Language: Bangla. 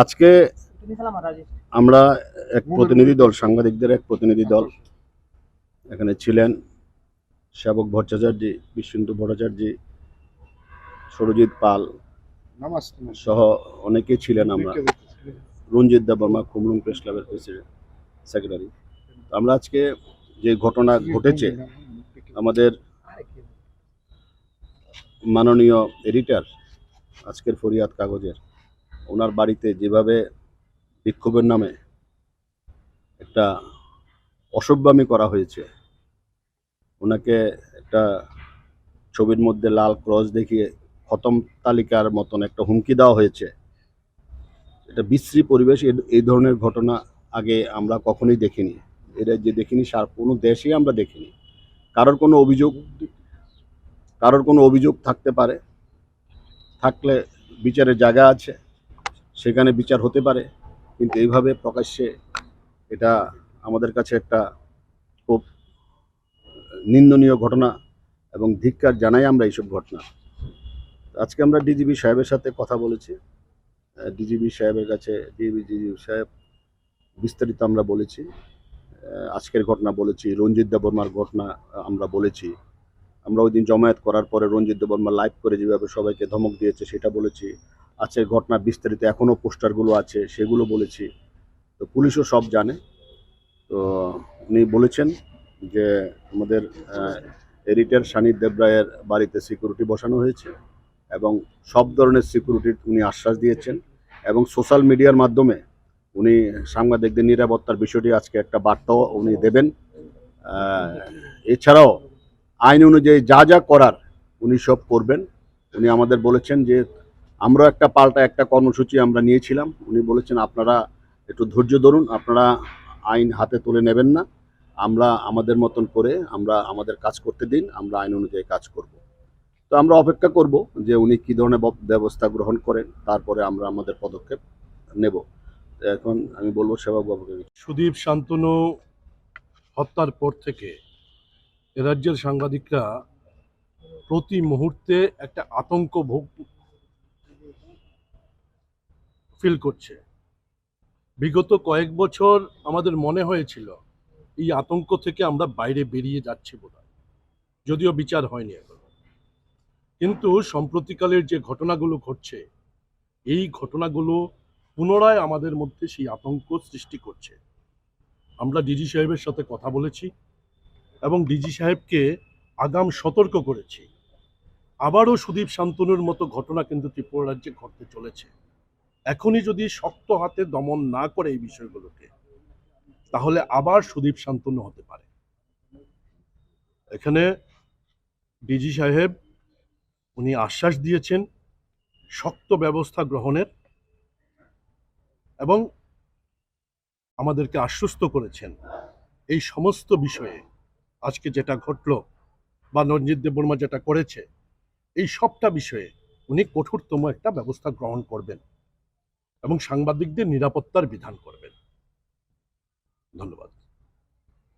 আজকে আমরা এক প্রতিনিধি দল, সাংবাদিকদের এক প্রতিনিধি দল এখানে ছিলেন। সেবক ভট্টাচার্য, বিশ্বন্তু ভট্টাচার্য, সরজিৎ পাল সহ অনেকেই ছিলেন। আমরা রঞ্জিত দেববর্মা, কুমরুং প্রেস ক্লাবের প্রেসিডেন্ট সেক্রেটারি। আমরা আজকে যে ঘটনা ঘটেছে, আমাদের মাননীয় এডিটর আজকের ফরিয়াদ কাগজের, ওনার বাড়িতে যেভাবে বিক্ষোভের নামে একটা অসভ্যামি করা হয়েছে, ওনাকে একটা ছবির মধ্যে লাল ক্রস দেখিয়ে খতম তালিকার মতন একটা হুমকি দেওয়া হয়েছে। এটা বিশ্রী পরিবেশ। এই ধরনের ঘটনা আগে আমরা কখনোই দেখিনি। এটা যে দেখিনি, সার কোনো দেশেই আমরা দেখিনি। কারোর কোনো অভিযোগ থাকতে পারে, থাকলে বিচারের জায়গা আছে, সেখানে বিচার হতে পারে, কিন্তু এইভাবে প্রকাশ্যে এটা আমাদের কাছে একটা খুব নিন্দনীয় ঘটনা এবং ধিক্কার জানাই আমরা এইসব ঘটনা। আজকে আমরা ডিজিপি সাহেবের সাথে কথা বলেছি। ডিজিপি সাহেবের কাছে ডিজিপি সাহেব বিস্তারিত আমরা বলেছি, আজকের ঘটনা বলেছি, রঞ্জিত দেববর্মার ঘটনা আমরা বলেছি। আমরা ওই দিন জমায়েত করার পরে রঞ্জিত দেববর্মা লাইভ করে যেভাবে সবাইকে ধমক দিয়েছে সেটা বলেছি। আজকের ঘটনা বিস্তারিত এখনও পোস্টারগুলো আছে, সেগুলো বলেছি। তো পুলিশও সব জানে। তো উনি বলেছেন যে আমাদের এডিটর সানির দেবরায়ের বাড়িতে সিকিউরিটি বসানো হয়েছে এবং সব ধরনের সিকিউরিটির উনি আশ্বাস দিয়েছেন, এবং সোশ্যাল মিডিয়ার মাধ্যমে উনি সাংবাদিকদের নিরাপত্তার বিষয়টি আজকে একটা বার্তাও উনি দেবেন। এছাড়াও আইন অনুযায়ী যা যা করার উনি সব করবেন। উনি আমাদের বলেছেন যে আমরা পাল্টা একটা কর্মসূচি আমরা নিয়েছিলাম। উনি বলেছেন আপনারা একটু ধৈর্য ধরুন, আপনারা আইন হাতে তুলে নেবেন না, আমরা আমাদের মতন করে আমরা আমাদের কাজ করতে দিন, আমরা আইন অনুযায়ী কাজ করব। তো আমরা অপেক্ষা করব যে উনি কী ধরনের ব্যবস্থা গ্রহণ করেন, তারপরে আমরা আমাদের পদক্ষেপ নেব। এখন আমি বলবো সেবক বাবুকে। সুদীপ শান্তনু হত্যার পর থেকে এ রাজ্যের সাংবাদিকরা প্রতি মুহূর্তে একটা আতঙ্ক ফিল করছে। বিগত কয়েক বছর আমাদের মনে হয়েছিল এই আতঙ্ক থেকে আমরা বাইরে বেরিয়ে যাচ্ছি বোধহয়, যদিও বিচার হয়নি এখনো। কিন্তু সম্প্রতিকালের যে ঘটনাগুলো ঘটছে, এই ঘটনাগুলো পুনরায় আমাদের মধ্যে সেই আতঙ্ক সৃষ্টি করছে। আমরা ডিজি সাহেবের সাথে কথা বলেছি এবং ডিজি সাহেবকে আগাম সতর্ক করেছি। আবারও সুদীপ শান্তনুর মতো ঘটনা কিন্তু ত্রিপুরা রাজ্যে ঘটতে চলেছে। এখনই যদি শক্ত হাতে দমন না করে এই বিষয়গুলোকে, তাহলে আবার সুদীপ শান্তনু হতে পারে। এখানে ডিজি সাহেব উনি আশ্বাস দিয়েছেন শক্ত ব্যবস্থা গ্রহণের এবং আমাদেরকে আশ্বস্ত করেছেন এই সমস্ত বিষয়ে, আজকে যেটা ঘটল বা রঞ্জিত দেববর্মা যেটা করেছে, এই সবটা বিষয়ে উনি কঠোরতম একটা ব্যবস্থা গ্রহণ করবেন এবং সাংবাদিকদের নিরাপত্তার বিধান করবেন। ধন্যবাদ।